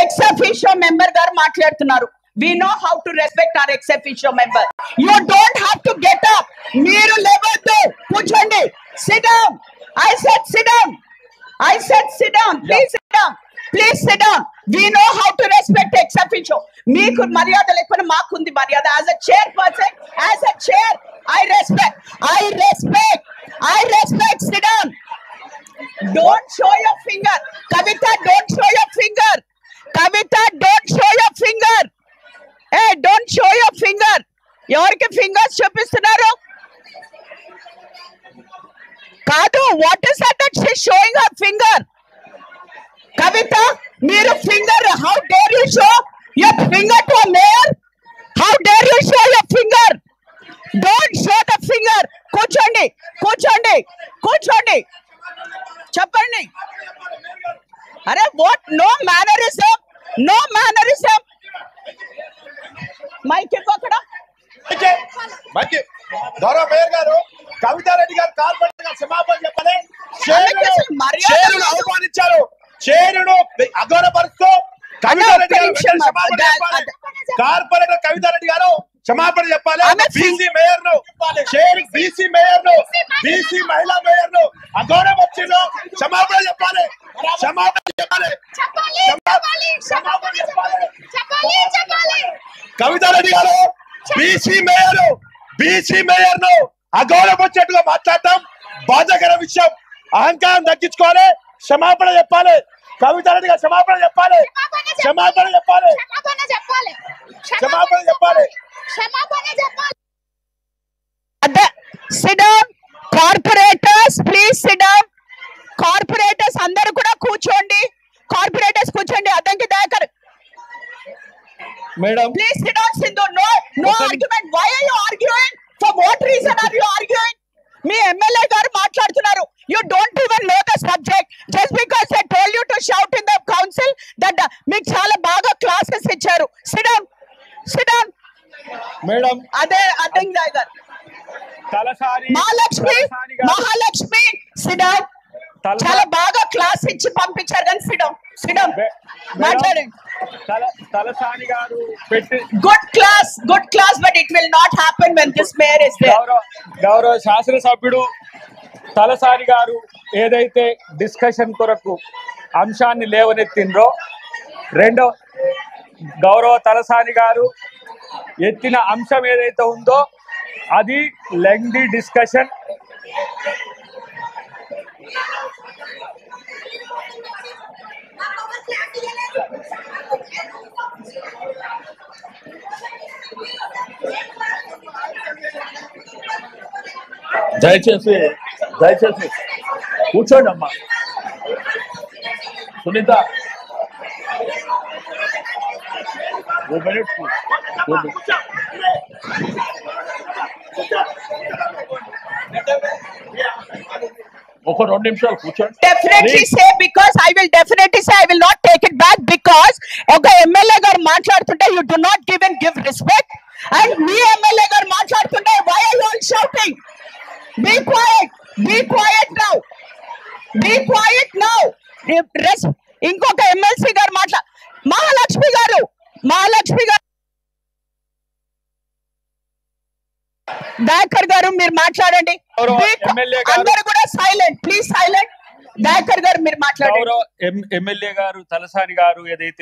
Ex officio member గారు మాట్లాడుతున్నారు. We know how to respect our ex officio member. You don't have to get up. మీరు లేవద్దు, కూర్చోండి. Sit down. I said sit down. I said sit down. Please sit down. Please sit down. We know how to respect ex officio. మీకు మర్యాద లేకపోతే మాకుంది మర్యాద. As a chairperson, as a chair, I respect. I respect. I respect. Sit down. Don't show your finger. Kavita, don't show your finger. Kavita, don't show your finger. Hey, don't show your finger. ఎవరికి fingers చూపిస్తున్నారు? కాదు, what is that she showing her finger? Kavitha, మీరు finger, how dare you show your finger to a mayor? How dare you show your finger? Don't show the finger. కూర్చోండి, కూర్చోండి, కూర్చోండి, చెప్పండి. అరే what? No mannerism, no mannerism. Mike అక్కడ గౌరవ mayor గారు కవితారెడ్డి గారు కార్పొరేటర్ గారు క్షమాపణ చెప్పాలి. చేరును అవమానించారు, చేరును అగౌరవపరుస్తూ కవితారెడ్డి గారు క్షమాపణ చెప్పాలి. కార్పొరేటర్ కవితారెడ్డి గారు క్షమాపణ చెప్పాలి. బీసీ మేయర్ ను, బీసీ మేయర్ ను, బీసీ మహిళా మేయర్ ను అగౌరవపరిచిన క్షమాపణ చెప్పాలి. క్షమాపణ చెప్పాలి. క్షమాపణ చెప్పాలి. కవితారెడ్డి గారు బీసీ మేయర్ ను అగౌరవపరిచేట్టుగా మాట్లాడటం బాధాకర విషయం. అహంకారం తగ్గించుకోవాలి, క్షమాపణ చెప్పాలి. కవితారెడ్డి గారు క్షమాపణ చెప్పాలి. క్షమాపణ చెప్పాలి. క్షమాపణ చెప్పాలి. Sit down. Corporators, please sit down. Corporators అందరూ కూడా కూర్చోండి. కార్పొరేటర్స్ కూర్చోండి. Addanki Dayakar, madam please sit down. Sindhu, no argument. Why are you arguing? For what reason are you arguing? Me MLA గారు మాట్లాడుతున్నారు. You don't even know the subject. Just because they told you to shout in the council that మీకు చాలా బాగా classes ఇచ్చారు. Sit down. Sit down. Madam అదే Addanki Dayakar, Mahalakshmi sit down. చాలా బాగా class ఇచ్చి పంపించారు కానీ sit down. Sit down. మాట్లాడండి. Good class, but it will not happen when this mayor is there. గౌరవ శాసనసభ్యుడు తలసాని గారు ఏదైతే డిస్కషన్ కొరకు అంశాన్ని లేవనెత్తిండ్రో, రెండో గౌరవ తలసాని గారు ఎత్తిన అంశం ఏదైతే ఉందో అది లెంగ్దీ డిస్కషన్. దయచేసి కూర్చోండి అమ్మా. సునీత ఒక 2 నిమిషాలు కూర్చోండి. Definitely say, because I will definitely say I will not take it back, because ఒక ఎమ్మెల్యే గారు మాట్లాడుతుంటే you do not give respect, and me MLA గారు మాట్లాడుతుంటే why are you all shouting? Be quiet. Be quiet now. Be quiet now. ఇంకొక MLC గారు మహాలక్ష్మి గారు దయాకర్ గారు మీరు మాట్లాడండి. అందరూ కూడా సైలెంట్, ప్లీజ్ సైలెంట్. దయాకర్ గారు మీరు మాట్లాడండి. ఎమ్మెల్యే గారు తలసాని గారు ఏదైతే